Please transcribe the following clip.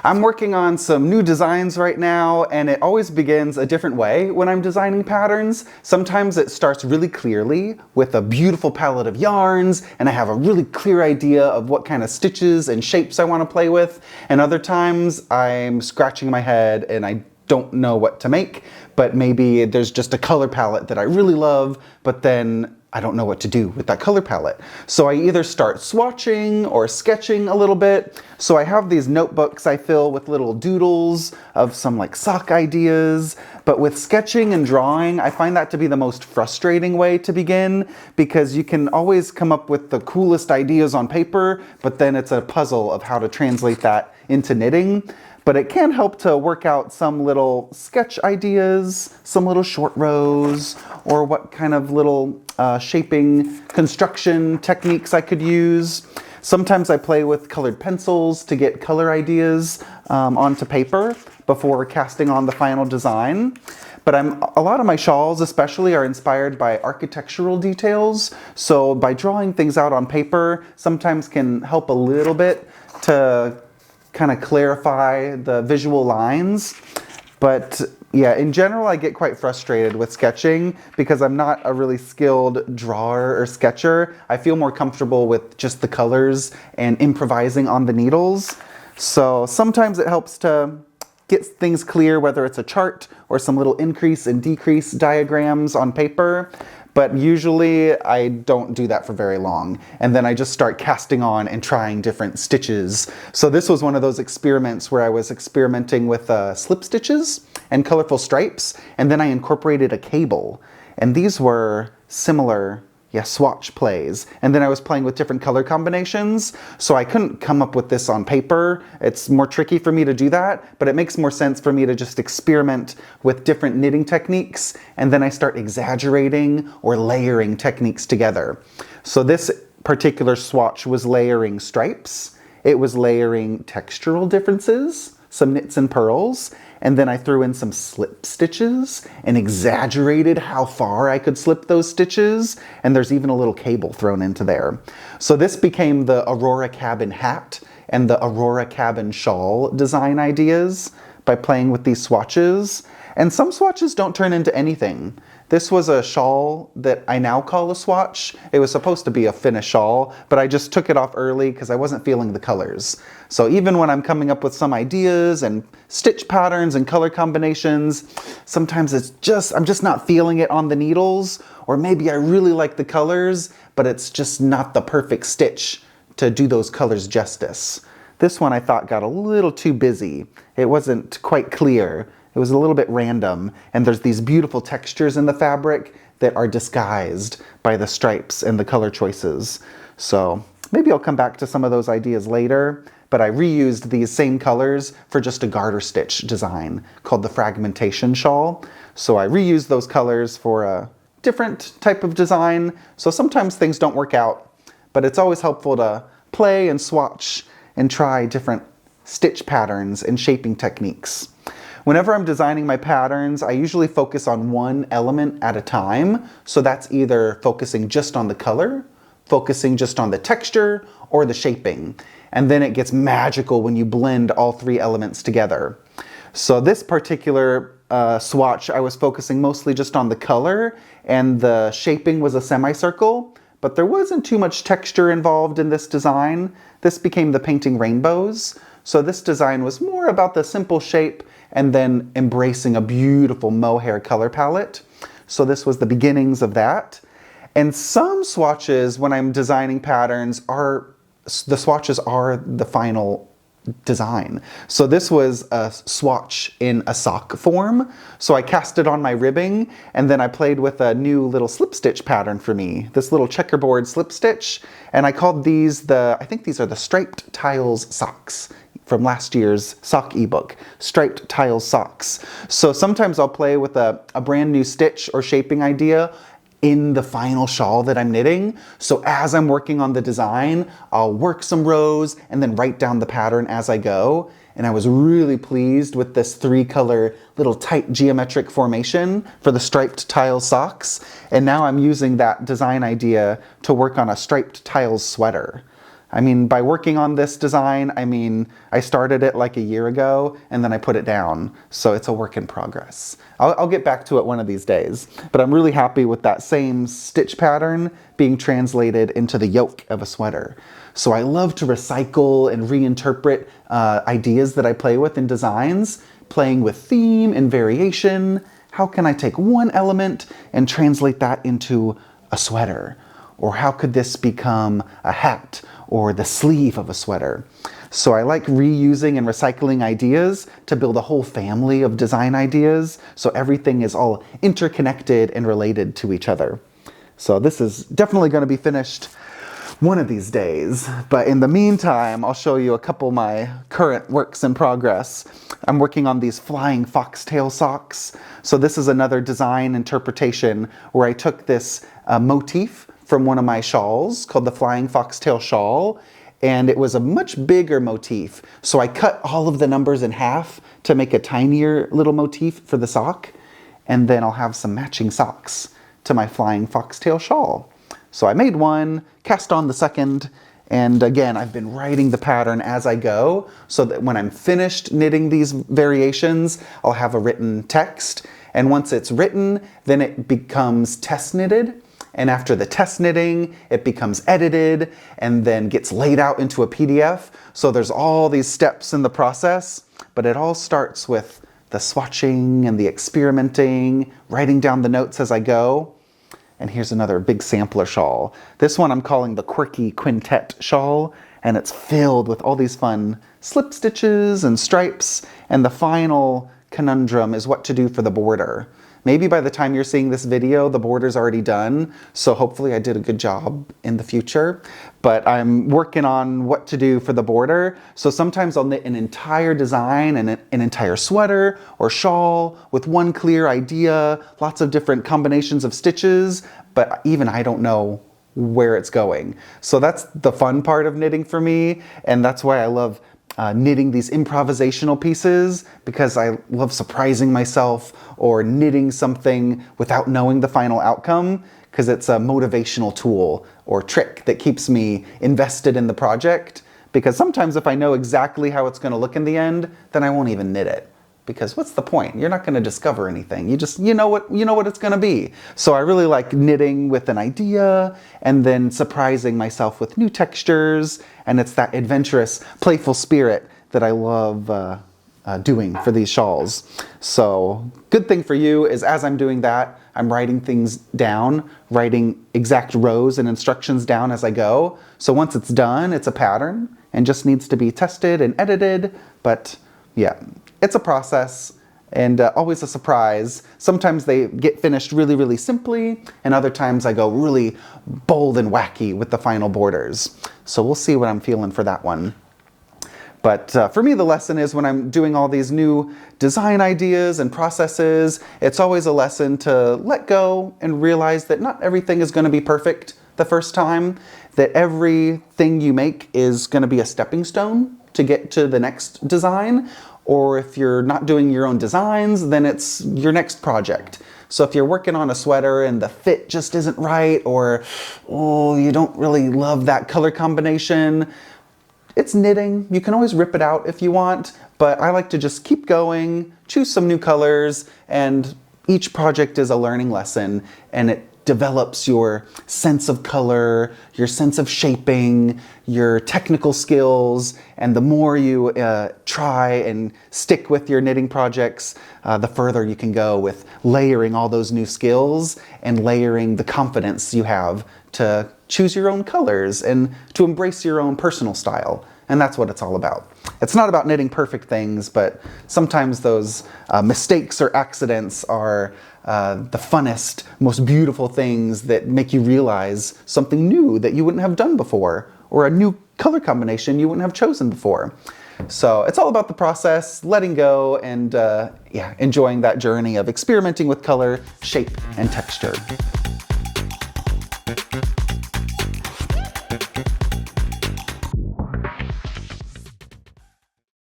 I'm working on some new designs right now, and it always begins a different way when I'm designing patterns. Sometimes it starts really clearly with a beautiful palette of yarns, and I have a really clear idea of what kind of stitches and shapes I want to play with. And other times I'm scratching my head and I don't know what to make, but maybe there's just a color palette that I really love, but then I don't know what to do with that color palette. So I either start swatching or sketching a little bit. So I have these notebooks I fill with little doodles of some like sock ideas, but with sketching and drawing, I find that to be the most frustrating way to begin, because you can always come up with the coolest ideas on paper, but then it's a puzzle of how to translate that into knitting. But it can help to work out some little sketch ideas, some little short rows, or what kind of little shaping construction techniques I could use. Sometimes I play with colored pencils to get color ideas onto paper before casting on the final design. But a lot of my shawls especially are inspired by architectural details. So by drawing things out on paper sometimes can help a little bit to kind of clarify the visual lines. But yeah, in general, I get quite frustrated with sketching because I'm not a really skilled drawer or sketcher. I feel more comfortable with just the colors and improvising on the needles. So sometimes it helps to get things clear, whether it's a chart or some little increase and decrease diagrams on paper. But usually I don't do that for very long. And then I just start casting on and trying different stitches. So this was one of those experiments where I was experimenting with slip stitches and colorful stripes. And then I incorporated a cable. And these were similar swatch plays. And then I was playing with different color combinations. So I couldn't come up with this on paper. It's more tricky for me to do that, but it makes more sense for me to just experiment with different knitting techniques. And then I start exaggerating or layering techniques together. So this particular swatch was layering stripes. It was layering textural differences, some knits and purls, and then I threw in some slip stitches and exaggerated how far I could slip those stitches, and there's even a little cable thrown into there. So this became the Aurora Cabin hat and the Aurora Cabin shawl design ideas by playing with these swatches. And some swatches don't turn into anything. This was a shawl that I now call a swatch. It was supposed to be a finished shawl, but I just took it off early because I wasn't feeling the colors. So even when I'm coming up with some ideas and stitch patterns and color combinations, sometimes I'm just not feeling it on the needles, or maybe I really like the colors, but it's just not the perfect stitch to do those colors justice. This one I thought got a little too busy. It wasn't quite clear. It was a little bit random, and there's these beautiful textures in the fabric that are disguised by the stripes and the color choices. So maybe I'll come back to some of those ideas later, but I reused these same colors for just a garter stitch design called the fragmentation shawl. So I reused those colors for a different type of design. So sometimes things don't work out, but it's always helpful to play and swatch and try different stitch patterns and shaping techniques. Whenever I'm designing my patterns, I usually focus on one element at a time. So that's either focusing just on the color, focusing just on the texture, or the shaping. And then it gets magical when you blend all three elements together. So this particular swatch, I was focusing mostly just on the color, and the shaping was a semicircle, but there wasn't too much texture involved in this design. This became the painting rainbows. So this design was more about the simple shape and then embracing a beautiful mohair color palette. So this was the beginnings of that. And some swatches, when I'm designing patterns, the swatches are the final design. So this was a swatch in a sock form. So I cast it on my ribbing, and then I played with a new little slip stitch pattern for me, this little checkerboard slip stitch. And I called these I think these are the striped tiles socks from last year's sock ebook, striped tiles socks. So sometimes I'll play with a brand new stitch or shaping idea in the final shawl that I'm knitting. So as I'm working on the design, I'll work some rows and then write down the pattern as I go. And I was really pleased with this 3-color little tight geometric formation for the striped tile socks. And now I'm using that design idea to work on a striped tiles sweater. I mean, by working on this design, I started it like a year ago and then I put it down. So it's a work in progress. I'll get back to it one of these days. But I'm really happy with that same stitch pattern being translated into the yoke of a sweater. So I love to recycle and reinterpret ideas that I play with in designs, playing with theme and variation. How can I take one element and translate that into a sweater? Or how could this become a hat or the sleeve of a sweater? So I like reusing and recycling ideas to build a whole family of design ideas, so everything is all interconnected and related to each other. So this is definitely going to be finished one of these days, but in the meantime, I'll show you a couple of my current works in progress. I'm working on these flying foxtail socks. So this is another design interpretation where I took this motif from one of my shawls called the Flying Foxtail Shawl, and it was a much bigger motif. So I cut all of the numbers in half to make a tinier little motif for the sock, and then I'll have some matching socks to my Flying Foxtail Shawl. So I made one, cast on the second, and again, I've been writing the pattern as I go so that when I'm finished knitting these variations, I'll have a written text. And once it's written, then it becomes test knitted. And after the test knitting, it becomes edited and then gets laid out into a PDF. So there's all these steps in the process, but it all starts with the swatching and the experimenting, writing down the notes as I go. And here's another big sampler shawl. This one I'm calling the Quirky Quintet Shawl, and it's filled with all these fun slip stitches and stripes, and the final conundrum is what to do for the border. Maybe by the time you're seeing this video, the border's already done, so hopefully I did a good job in the future. But I'm working on what to do for the border, so sometimes I'll knit an entire design and an entire sweater or shawl with one clear idea, lots of different combinations of stitches, but even I don't know where it's going. So that's the fun part of knitting for me, and that's why I love knitting these improvisational pieces, because I love surprising myself or knitting something without knowing the final outcome, because it's a motivational tool or trick that keeps me invested in the project. Because sometimes if I know exactly how it's going to look in the end, then I won't even knit it. Because what's the point? You're not going to discover anything. You know what it's going to be. So I really like knitting with an idea and then surprising myself with new textures. And it's that adventurous, playful spirit that I love doing for these shawls. So good thing for you is as I'm doing that, I'm writing things down, writing exact rows and instructions down as I go. So once it's done, it's a pattern and just needs to be tested and edited. But yeah. It's a process and always a surprise. Sometimes they get finished really, really simply, and other times I go really bold and wacky with the final borders. So we'll see what I'm feeling for that one. But for me, the lesson is when I'm doing all these new design ideas and processes, it's always a lesson to let go and realize that not everything is going to be perfect the first time, that everything you make is going to be a stepping stone to get to the next design. Or if you're not doing your own designs, then it's your next project. So if you're working on a sweater and the fit just isn't right, or you don't really love that color combination, it's knitting. You can always rip it out if you want, but I like to just keep going, choose some new colors, and each project is a learning lesson, and it develops your sense of color, your sense of shaping, your technical skills, and the more you try and stick with your knitting projects, the further you can go with layering all those new skills and layering the confidence you have to choose your own colors and to embrace your own personal style. And that's what it's all about. It's not about knitting perfect things, but sometimes those mistakes or accidents are the funnest, most beautiful things that make you realize something new that you wouldn't have done before, or a new color combination you wouldn't have chosen before. So it's all about the process, letting go, and enjoying that journey of experimenting with color, shape, and texture.